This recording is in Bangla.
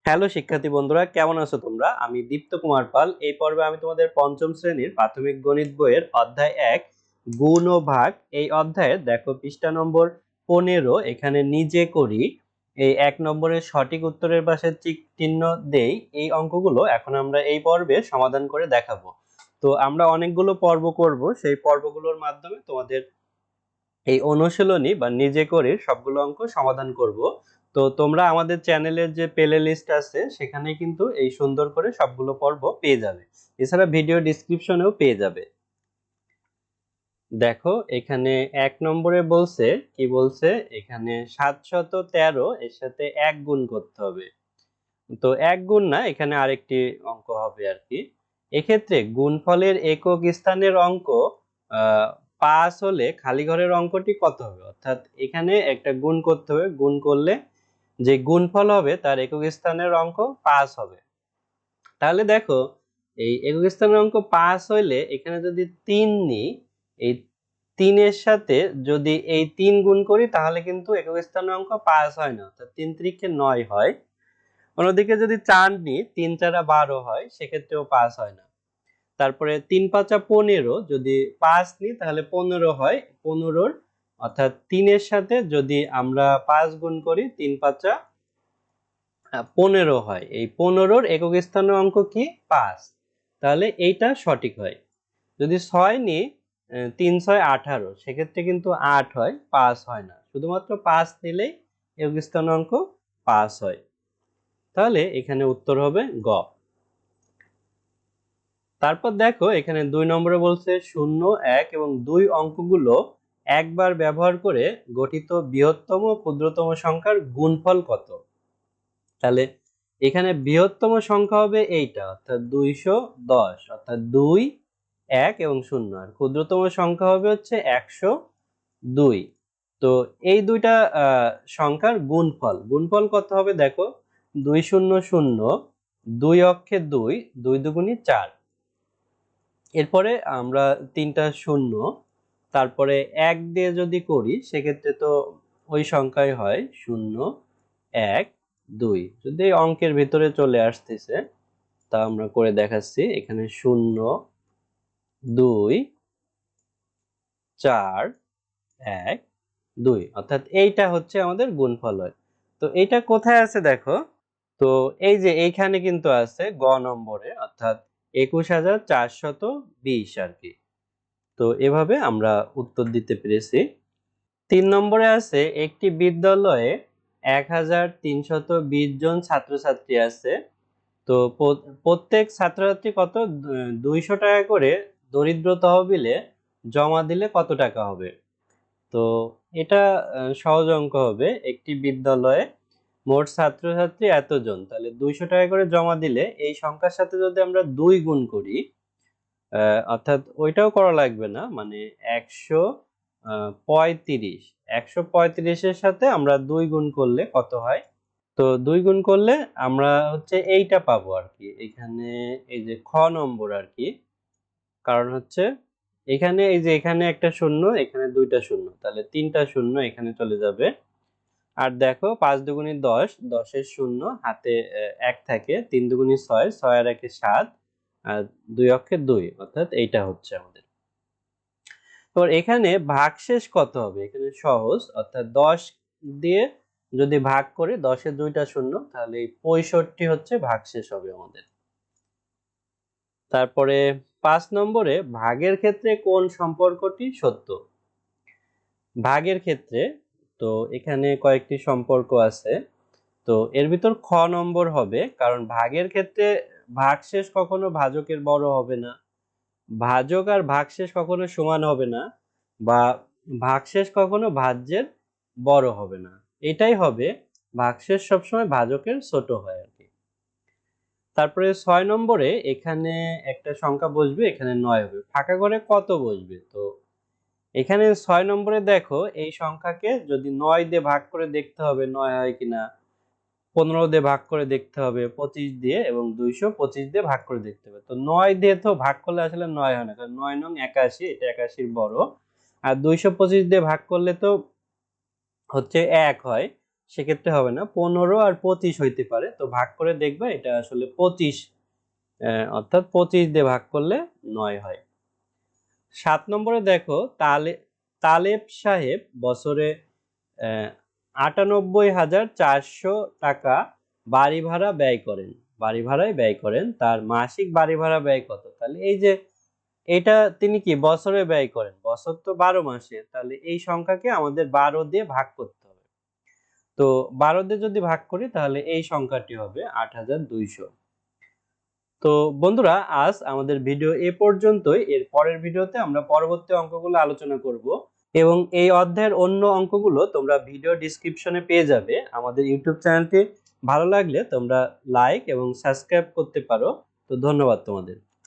হ্যালো শিক্ষার্থী বন্ধুরা, কেমন আছো তোমরা? আমি দীপ্ত কুমার পাল। এই পর্বে আমি তোমাদের পঞ্চম শ্রেণীর প্রাথমিক গণিত বইয়ের অধ্যায় ১ গুণ ও ভাগ এই অধ্যায়ের দেখো পৃষ্ঠা নম্বর ১৫। এখানে নিজে করি এই ১ নম্বরের সঠিক উত্তরের পাশে টিক চিহ্ন দেই। এই অঙ্কগুলো এখন আমরা এই পর্বে সমাধান করে দেখাবো। তো আমরা অনেকগুলো পর্ব করব, সেই পর্বগুলোর মাধ্যমে তোমাদের এই অনুশীলনী বা নিজে করে সবগুলো অঙ্ক সমাধান করব। তো তোমরা আমাদের চ্যানেলের যে প্লে লিস্ট আছে সেখানে কিন্তু এই সুন্দর করে সবগুলো পর্ব পেয়ে যাবে। এছাড়া ভিডিও ডেসক্রিপশনেও পেয়ে যাবে। দেখো এখানে ১ নম্বরে বলছে কি বলছে, এখানে ৭১৩ এর সাথে ১ গুণ করতে হবে। তো ১ গুণ না, এখানে আরেকটি অঙ্ক হবে আর কি। এক্ষেত্রে গুণফলের একক স্থানের অঙ্ক ৫ হলে খালি ঘরের অঙ্কটি কত হবে? অর্থাৎ এখানে একটা গুণ করতে হবে, গুণ করলে যে গুণফল হবে তার একক স্থানের অঙ্ক ৫ হবে। তাহলে দেখো এই একক স্থানের অঙ্ক ৫ হইলে এখানে যদি ৩ নিই, এই ৩ এর সাথে যদি এই ৩ গুণ করি তাহলে কিন্তু একক স্থানের অঙ্ক ৫ হয় না, অর্থাৎ ৩ × ৯ হয়। অন্যদিকে যদি ৪ নিই, ৩ × ১২ হয়, সেক্ষেত্রেও ৫ হয় না। তারপরে ৩ × ৫ = ১৫, যদি ৫ নিই তাহলে ১৫ হয়। ১৫ অর্থাৎ ৩ এর সাথে যদি আমরা ৫ গুণ করি, ৩ × ৫ = ১৫ হয়। এই ১৫-র একক স্থানীয় অঙ্ক কি? ৫। তাহলে এইটা সঠিক হয়। যদি ৬ নিই, ৩ × ৬ = ১৮, সেক্ষেত্রে কিন্তু ৮ হয়, ৫ হয় না। শুধুমাত্র ৫ নিলেই একক স্থানীয় অঙ্ক ৫ হয়। তাহলে এখানে উত্তর হবে গ। তারপর দেখো এখানে ২ নম্বরে বলছে ০, ১ এবং ২ অঙ্কগুলো একবার ব্যবহার করে গঠিত বৃহত্তম ও ক্ষুদ্রতম সংখ্যার গুণফল কত? তাহলে এখানে বৃহত্তম সংখ্যা হবে এইটা, অর্থাৎ ২১০, অর্থাৎ ২, ১ এবং ০। আর ক্ষুদ্রতম সংখ্যা হবে হচ্ছে ১০২। তো এই দুইটা সংখ্যার গুণফল কত হবে দেখো, ২০০, ২ অক্ষে ২, ২ দুগুণী ৪। এরপরে আমরা ৩টা ০, তারপরে ১ দিয়ে যদি করি সেক্ষেত্রে তো ওই সংখ্যাই হয়, ০, ১, ২। যদি অঙ্কের ভিতরে চলে আসতেছে তা আমরা করে দেখাচ্ছি। এখানে ০, ২, ৪, ১, ২, অর্থাৎ এইটা হচ্ছে আমাদের গুণফল হয়। তো এইটা কোথায় আছে দেখো, তো এই যে এইখানে কিন্তু আছে গ নম্বরে, অর্থাৎ ২১,৪২০ আর কি। তো এভাবে আমরা উত্তর দিতে পেরেছি। ৩ নম্বরে আছে একটি বিদ্যালয়ে ১৩২০ জন ছাত্রছাত্রী আছে। তো প্রত্যেক ছাত্রছাত্রী কত ২০০ টাকা করে দরিদ্র তহবিলে জমা দিলে কত টাকা হবে? তো এটা সহজ অঙ্ক হবে। একটি বিদ্যালয়ে মোট ছাত্রছাত্রী এতজন, তাহলে ২০০ টাকা করে জমা দিলে এই সংখ্যার সাথে যদি আমরা ২ গুণ করি, অর্থাৎ ওইটাও করা লাগবে না, মানে ১৩৫। ১৩৫ এর সাথে আমরা ২ গুণ করলে কত হয়? তো ২ গুণ করলে আমরা হচ্ছে এইটা পাবো আর কি। এখানে এই যে খ নম্বর আর কি। কারণ হচ্ছে এখানে এই যে এখানে একটা শূন্য, এখানে ২টা শূন্য, তাহলে ৩টা শূন্য এখানে চলে যাবে। আর দেখো ৫ দুগুণী ১০, ১০ এর শূন্য হাতে ১ থাকে, ৩ দুগুণী ৬, ৬ আর ১ এ ৭, আর ২ অক্ষে ২, অর্থাৎ এইটা হচ্ছে আমাদের। তো এখানে ভাগশেষ কত হবে? এখানে সহজ, অর্থাৎ ১০ দিয়ে যদি ভাগ করি, ১০ এর ২টা শূন্য, তাহলে ৬৫ হচ্ছে ভাগশেষ হবে আমাদের। তারপরে ৫ নম্বরে ভাগের ক্ষেত্রে কোন সম্পর্কটি সত্য? ভাগের ক্ষেত্রে তো এখানে কয়েকটি সম্পর্ক আছে। তো এর ভিতর খ নম্বর হবে, কারণ ভাগের ক্ষেত্রে ভাগশেষ কখনো ভাজকের বড় হবে না, ভাজক আর ভাগশেষ কখনো সমান হবে না, বা ভাগশেষ কখনো ভাজ্যের বড় হবে না। এটাই হবে ভাগশেষ সবসময় ভাজকের ছোট হয় আর কি। তারপরে ৬ নম্বরে এখানে একটা সংখ্যা বসবে, এখানে ৯ হবে। ফাঁকা ঘরে কত বসবে? তো এখানে ৬ নম্বরে দেখো এই সংখ্যাকে যদি ৯ দিয়ে ভাগ করে দেখতে হবে ৯ হয় কিনা, ১৫ দিয়ে ভাগ করে দেখতে হবে, ২৫ দিয়ে, এবং ২২৫ দিয়ে ভাগ করে দেখতে হবে। তো ৯ দিয়ে তো ভাগ করলে আসলে ৯ হয় না, কারণ ৯ নং ৮১, এটা ৮১ বড়। আর ২২৫ দিয়ে ভাগ করলে তো হচ্ছে ১ হয়। সেক্ষেত্রে হবে না, 15 আর 25 হইতে পারে। তো ভাগ করে দেখবা এটা আসলে 25, অর্থাৎ 25 দিয়ে ভাগ করলে 9 হয়। 7 নম্বরে দেখো, তালেব সাহেব বছরে 98,400 টাকা বাড়ি ভাড়া ব্যয় করেন। বাড়ি ভাড়ায় ব্যয় করেন। তার মাসিক বাড়ি ভাড়া ব্যয় কত? তাহলে এই যে এটা তিনি কি বছরে ব্যয় করেন, বছর তো 12 মাসে, তাহলে এই সংখ্যাকে আমাদের 12 দিয়ে ভাগ করতে হবে। তো 12 দিয়ে যদি ভাগ করি তাহলে এই সংখ্যাটি হবে 8,200। তো বন্ধুরা, আজ আমাদের ভিডিও এ পর্যন্তই। এর পরের ভিডিওতে আমরা পরবর্তী অঙ্কগুলো আলোচনা করব এবং এই অধ্যায়ের অন্য অঙ্কগুলো তোমরা ভিডিও ডেসক্রিপশনে পেয়ে যাবে। আমাদের ইউটিউব চ্যানেলটি ভালো লাগলে তোমরা লাইক এবং সাবস্ক্রাইব করতে পারো। তো ধন্যবাদ তোমাদের।